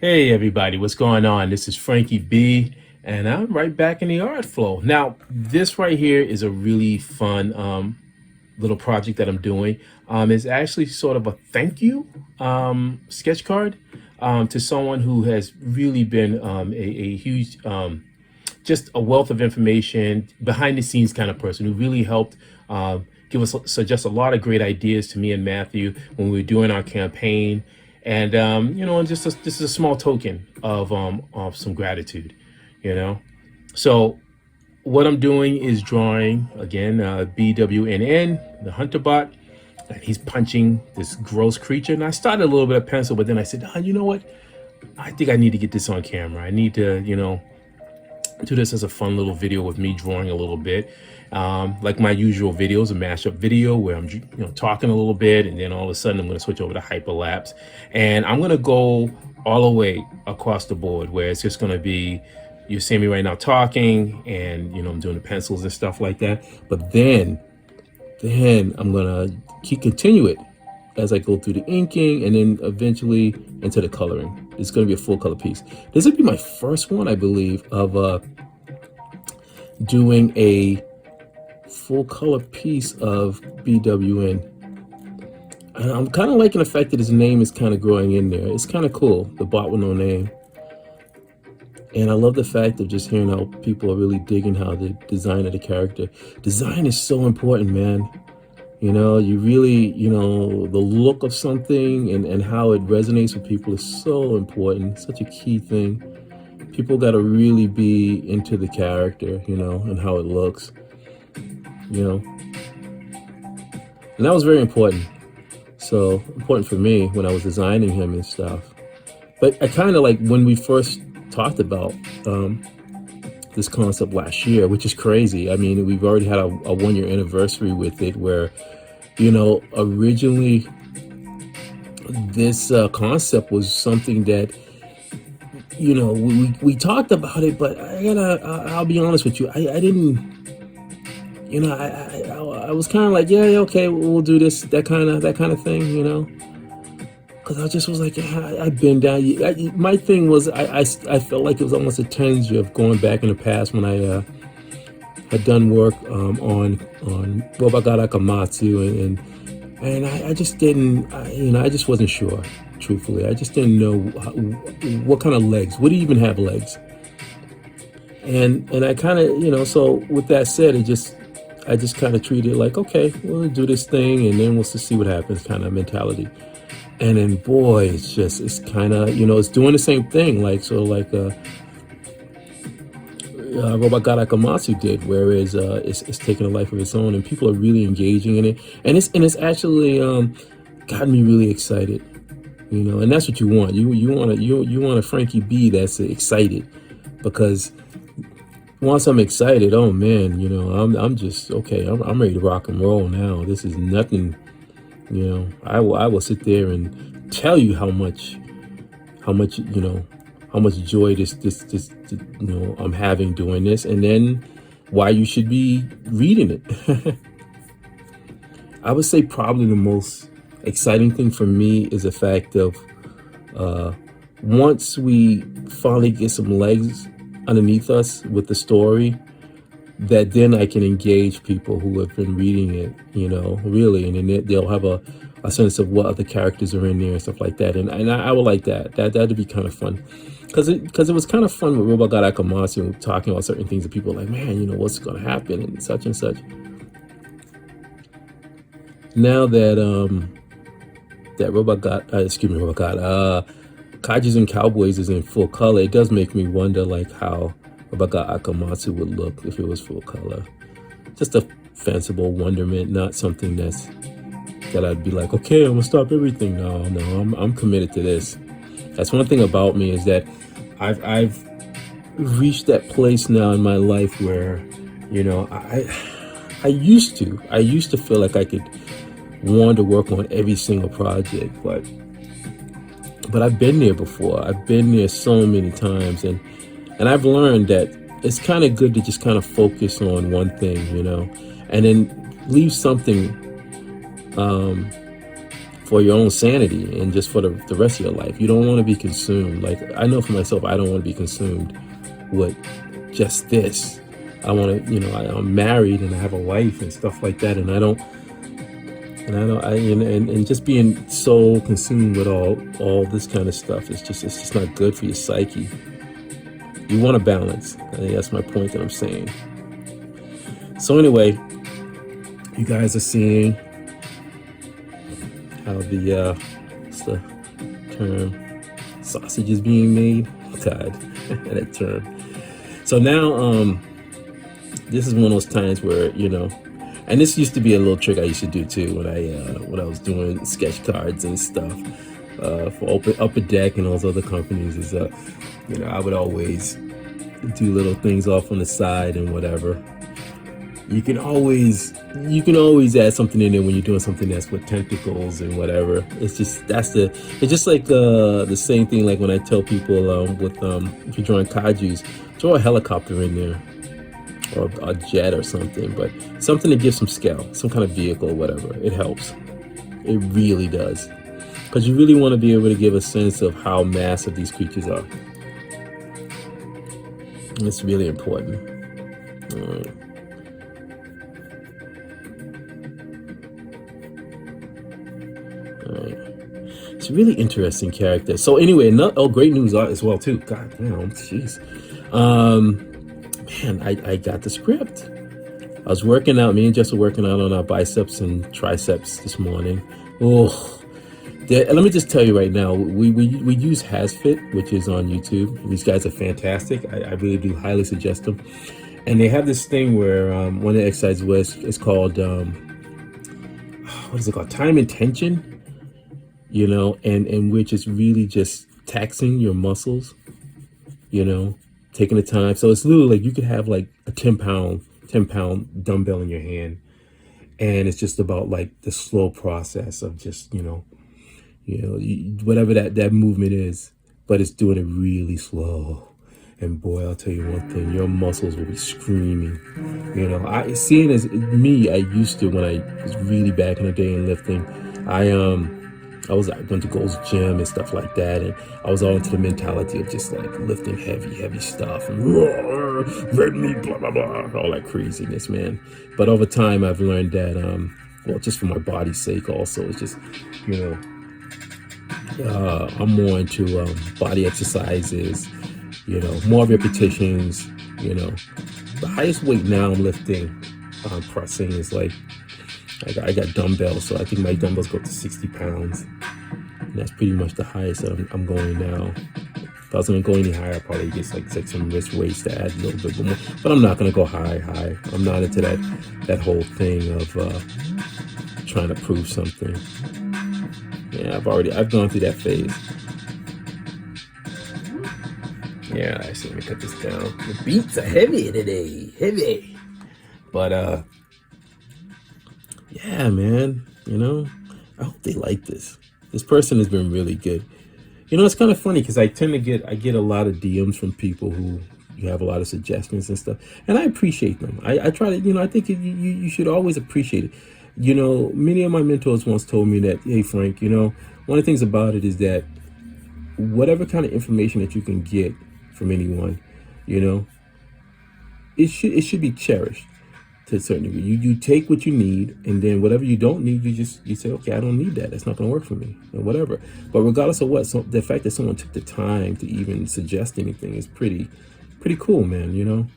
Hey everybody, what's going on? This is Frankie B, and I'm right back in the art flow. Now, this right here is a really fun little project that I'm doing. It's actually sort of a thank you sketch card to someone who has really been a huge, just a wealth of information, behind the scenes kind of person who really helped give us suggest a lot of great ideas to me and Matthew when we were doing our campaign. And and this is a small token of some gratitude, you know. So what I'm doing is drawing again BWNN, the hunter bot, and he's punching this gross creature. And I started a little bit of pencil, but then I said, you know what? I think I need to get this on camera. I need to, do this as a fun little video with me drawing a little bit. Like my usual videos, a mashup video where I'm talking a little bit, and then all of a sudden I'm going to switch over to hyperlapse, and I'm going to go all the way across the board where it's just going to be, you see me right now talking, and I'm doing the pencils and stuff like that. But then I'm going to continue it as I go through the inking, and then eventually into the coloring. It's going to be a full color piece. This would be my first one, I believe, of doing a full color piece of BWN. And I'm kind of liking the fact that his name is kind of growing in there. It's kind of cool, the bot with no name. And I love the fact of just hearing how people are really digging how the design of the character. Design is so important, man. You really, the look of something and how it resonates with people is so important. Such a key thing. People got to really be into the character, and how it looks, And that was very important. So important for me when I was designing him and stuff. But I kind of like when we first talked about this concept last year, which is crazy. I mean, we've already had a 1-year anniversary with it where, originally this concept was something that, we talked about it, but I'll be honest with you. I didn't, I was kind of like, yeah, okay, we'll do this, that kind of thing, because I just was like, I've been down. My thing was, I felt like it was almost a tinge of going back in the past when I had done work on Robot God Akamatsu, and I just didn't, I just wasn't sure, truthfully. I just didn't know what kind of legs, would he even have legs? And I kind of, so with that said, I just kind of treated it like, okay, we'll do this thing and then we'll just see what happens kind of mentality. And then, boy, it's kind of, it's doing the same thing, like sort of like Robot God Akamatsu did, whereas it's taking a life of its own, and people are really engaging in it, and it's actually gotten me really excited, and that's what you want. You want a Frankie B that's excited, because once I'm excited, oh man, I'm just okay. I'm ready to rock and roll now. This is nothing. I will sit there and tell you how much joy this I'm having doing this, and then why you should be reading it. I would say probably the most exciting thing for me is the fact of once we finally get some legs underneath us with the story, that then I can engage people who have been reading it, really, and then they'll have a sense of what other characters are in there and stuff like that, and I would like that. That'd be kind of fun, because it was kind of fun with Robot God Akamatsu and talking about certain things that people are like, man, what's going to happen and such and such. Now that Kaijus and Cowboys is in full color, it does make me wonder like how Robot God Akamatsu would look if it was full color. Just a fanciful wonderment, not something that I'd be like, okay, I'm gonna stop everything. No, I'm committed to this. That's one thing about me, is that I've reached that place now in my life where, I used to feel like I could want to work on every single project, but I've been there before. I've been there so many times, and I've learned that it's kind of good to just kind of focus on one thing, and then leave something for your own sanity and just for the rest of your life. You don't want to be consumed. Like, I know for myself, I don't want to be consumed with just this. I want to, I'm married and I have a wife and stuff like that, and and just being so consumed with all this kind of stuff, it's just not good for your psyche. You want to balance. I think that's my point that I'm saying. So anyway, you guys are seeing how what's the term, sausage is being made. God, that term. So now, this is one of those times where, and this used to be a little trick I used to do too when I was doing sketch cards and stuff for Upper Deck and all those other companies. Is I would always do little things off on the side and whatever. You can always add something in there when you're doing something that's with tentacles and whatever. It's just like the same thing like when I tell people if you're drawing kajus, throw a helicopter in there or a jet or something, but something to give some scale, some kind of vehicle or whatever. It helps. It really does, because you really want to be able to give a sense of how massive these creatures are. And it's really important. All right. It's a really interesting character. So anyway, great news as well too. God damn, jeez. Man, I got the script. I was working out. Me and Jess were working out on our biceps and triceps this morning. Oh, let me just tell you right now. We use HasFit, which is on YouTube. These guys are fantastic. I really do highly suggest them. And they have this thing where one of the exercises is called what is it called? Time and tension. And which is really just taxing your muscles, taking the time. So it's literally like you could have like a 10 pound dumbbell in your hand, and it's just about like the slow process of just, whatever that movement is, but it's doing it really slow. And boy, I'll tell you one thing, your muscles will be screaming. Seeing as me, I used to, when I was really back in the day in lifting, I went to Gold's Gym and stuff like that, and I was all into the mentality of just like lifting heavy stuff and red meat, blah blah blah, all that craziness, man. But over time, I've learned that, just for my body's sake, also, it's just, I'm more into body exercises, more repetitions. The highest weight now I'm lifting, pressing is like, I got dumbbells, so I think my dumbbells go up to 60 pounds. And that's pretty much the highest that I'm going now. If I was going to go any higher, I'd probably just like some wrist weights to add a little bit more. But I'm not going to go high. I'm not into that whole thing of trying to prove something. Yeah, I've gone through that phase. Yeah, actually, let me cut this down. The beats are heavy today. Heavy. But, yeah, man, I hope they like this. This person has been really good. It's kind of funny because I get a lot of DMs from people who you have a lot of suggestions and stuff, and I appreciate them. I try to, I think you should always appreciate it. Many of my mentors once told me that, hey, Frank, one of the things about it is that whatever kind of information that you can get from anyone, it should be cherished. To a certain degree, you take what you need, and then whatever you don't need, you say, okay, I don't need that. That's not going to work for me, or whatever. But regardless of what, the fact that someone took the time to even suggest anything is pretty cool, man.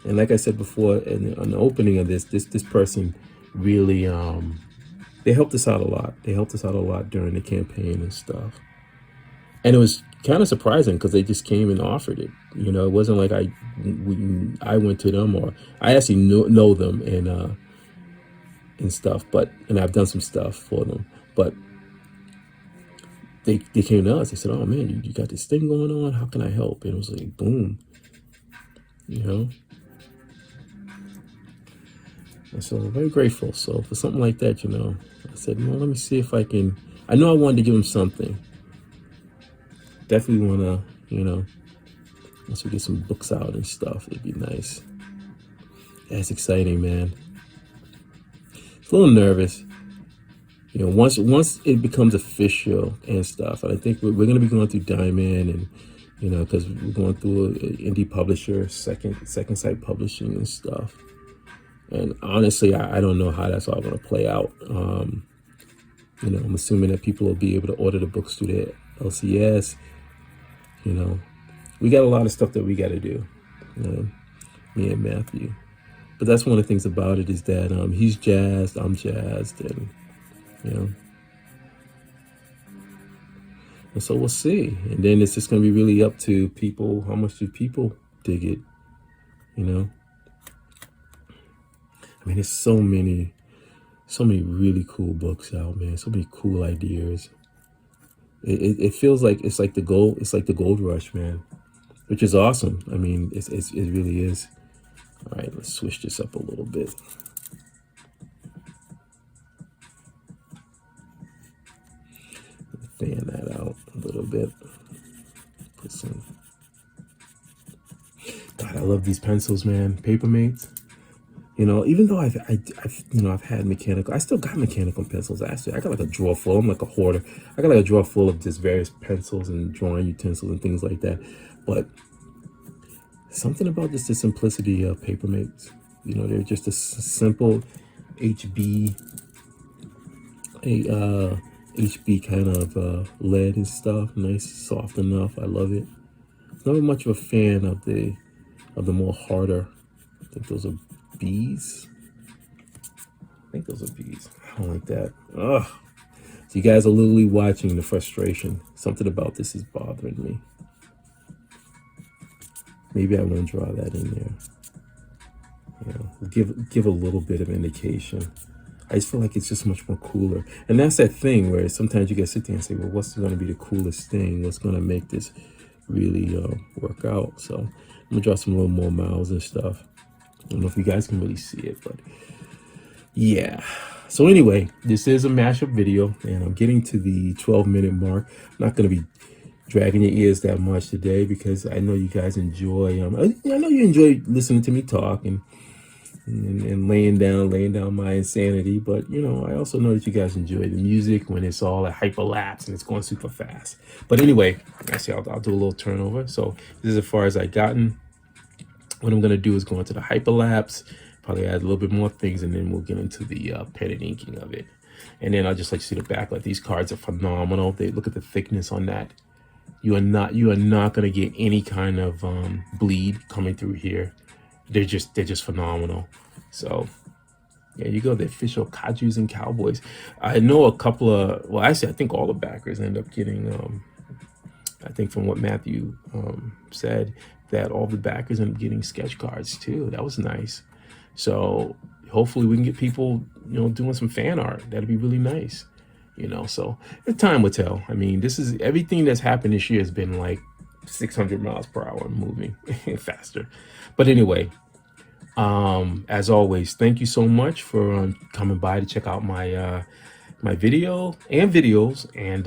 And like I said before, on the opening of this person really, they helped us out a lot. They helped us out a lot during the campaign and stuff. And it was kind of surprising because they just came and offered it. It wasn't like I went to them, or I actually know them and stuff. And I've done some stuff for them. But they came to us. They said, "Oh man, you got this thing going on. How can I help?" And it was like, boom. And so I'm very grateful. So for something like that, I said, let me see if I can. I know I wanted to give them something. Definitely want to, once we get some books out and stuff, it'd be nice. That's exciting, man. It's a little nervous. You know, once it becomes official and stuff, and I think we're going to be going through Diamond, and you know, because we're going through an indie publisher, second site publishing and stuff. And honestly, I don't know how that's all going to play out. You know, I'm assuming that people will be able to order the books through their LCS. You know, we got a lot of stuff that we got to do, you know, me and Matthew. But that's one of the things about it is that he's jazzed, I'm jazzed, and you know, and so we'll see. And then it's just going to be really up to people. How much do people dig it? You know, I mean, there's so many really cool books out, man. So many cool ideas. It feels like it's like the gold rush, man, which is awesome. I mean, it really is. All right, let's switch this up a little bit. Fan that out a little bit. Put some. God, I love these pencils, man. Papermates. You know, even though I've had mechanical, I still got mechanical pencils. Actually, I got like a drawer full. I'm like a hoarder. I got like a drawer full of just various pencils and drawing utensils and things like that. But something about just the simplicity of Papermates. You know, they're just a simple HB, HB kind of lead and stuff. Nice, soft enough. I love it. Not much of a fan of the more harder. I think those are bees. I think those are bees. I don't like that. Ugh. So you guys are literally watching the frustration. Something about this is bothering me. Maybe I won't draw that in there. You know, give a little bit of indication. I just feel like it's just much more cooler. And that's that thing where sometimes you gotta sit there and say, well, what's going to be the coolest thing? What's going to make this really work out? So I'm gonna draw some little more mouths and stuff. I don't know if you guys can really see it, but yeah. So anyway, this is a mashup video, and I'm getting to the 12-minute mark. I'm not going to be dragging your ears that much today because I know you guys enjoy. I know you enjoy listening to me talk and laying down my insanity. But you know, I also know that you guys enjoy the music when it's all at hyperlapse and it's going super fast. But anyway, actually, I'll do a little turnover. So this is as far as I've gotten. What I'm going to do is go into the hyperlapse, probably add a little bit more things, and then we'll get into the pen and inking of it. And then I'll just let you see the back. Like, these cards are phenomenal. They look at the thickness on that. You are not going to get any kind of bleed coming through here. They're just phenomenal. So there you go, the official Kajus and Cowboys. I know a couple of, well, actually, I think all the backers end up getting, I think from what Matthew said, that all the backers end up getting sketch cards too. That was nice. So hopefully we can get people, you know, doing some fan art. That'd be really nice. You know, so the time will tell. I mean, this is everything that's happened this year has been like 600 miles per hour moving faster. But anyway, as always, thank you so much for coming by to check out my my video and videos, and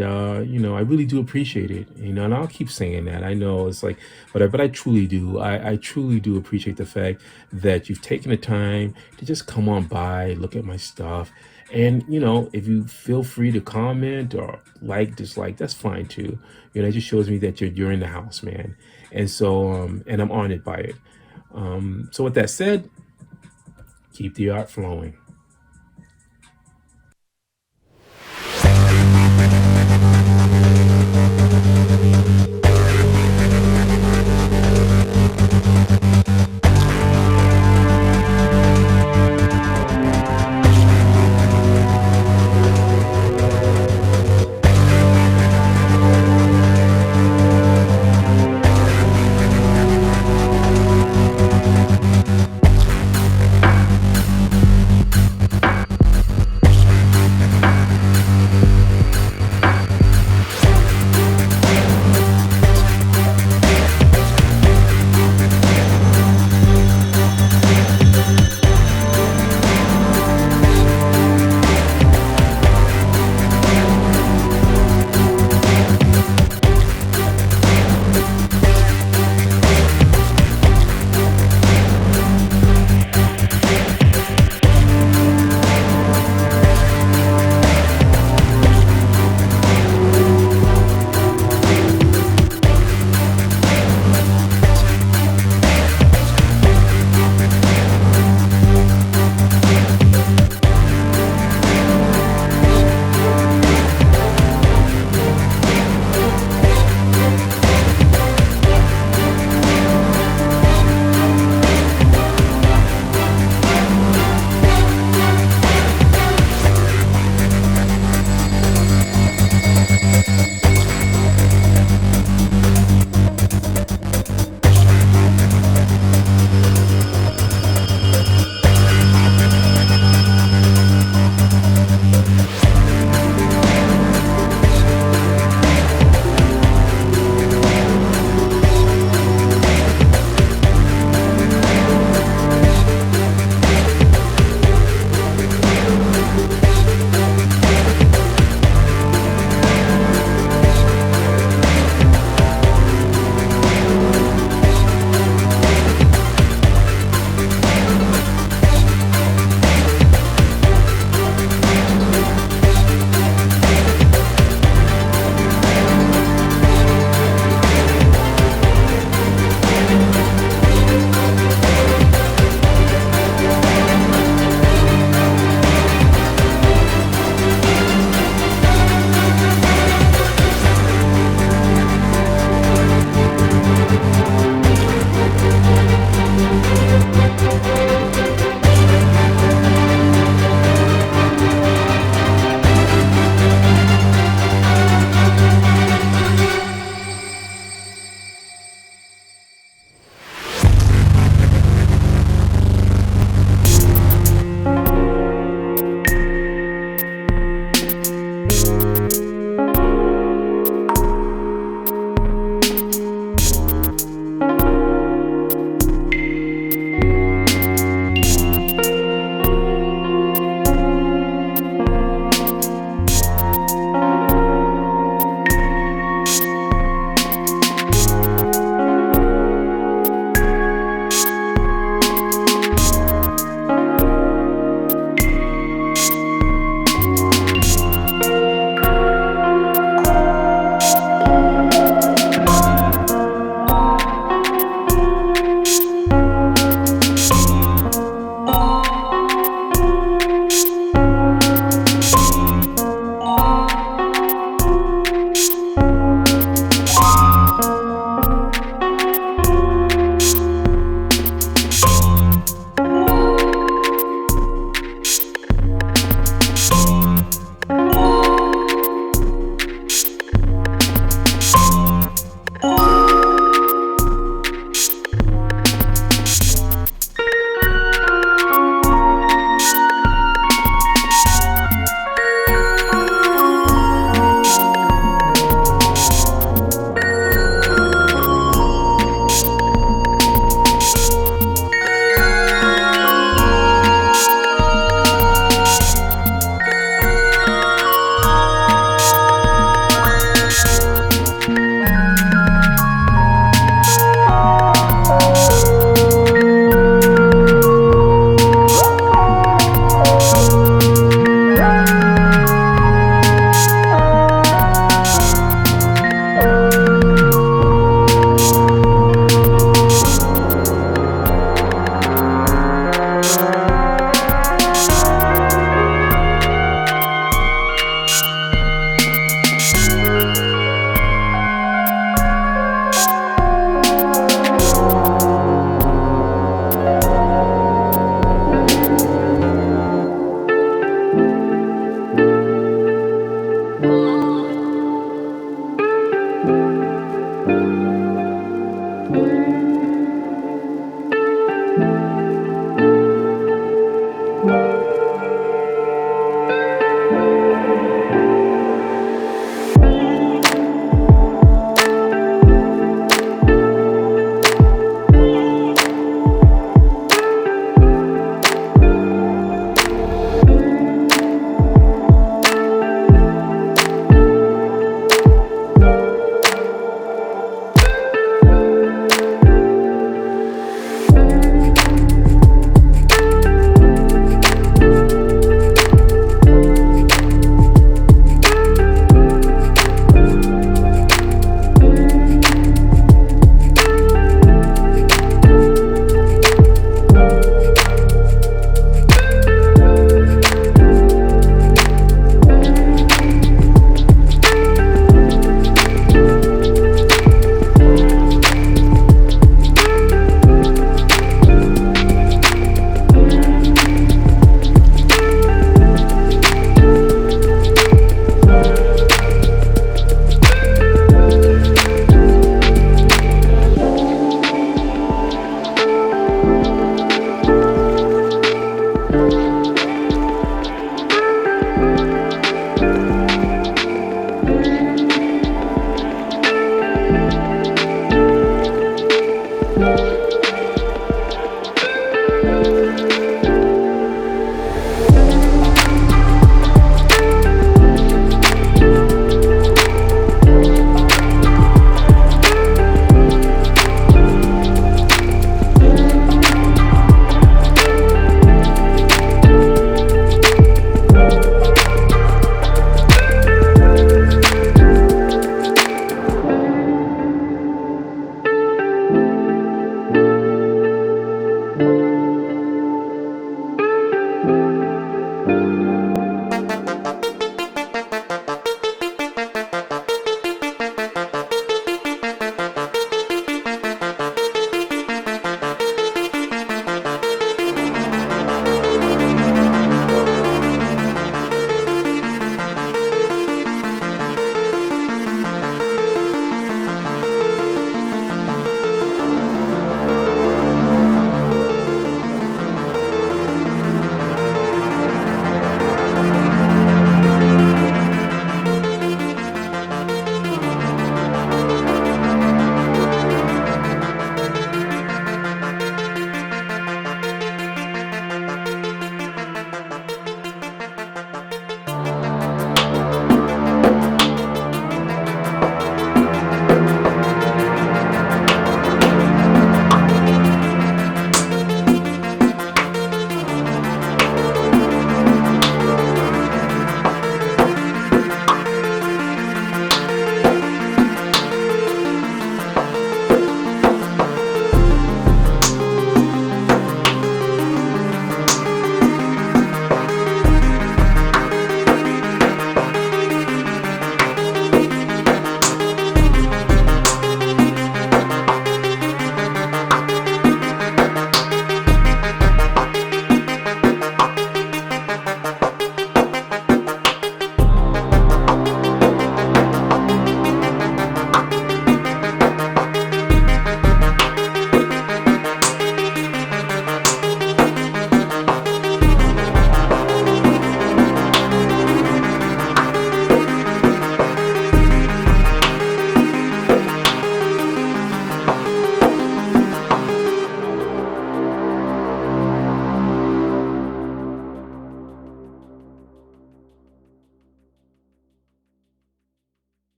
you know, I really do appreciate it, you know, and I'll keep saying that. I know it's like whatever, but I truly do. I truly do appreciate the fact that you've taken the time to just come on by, look at my stuff. And you know, if you feel free to comment or like, dislike, that's fine too. You know, it just shows me that you're in the house, man. And so and I'm honored by it. So with that said, keep the art flowing.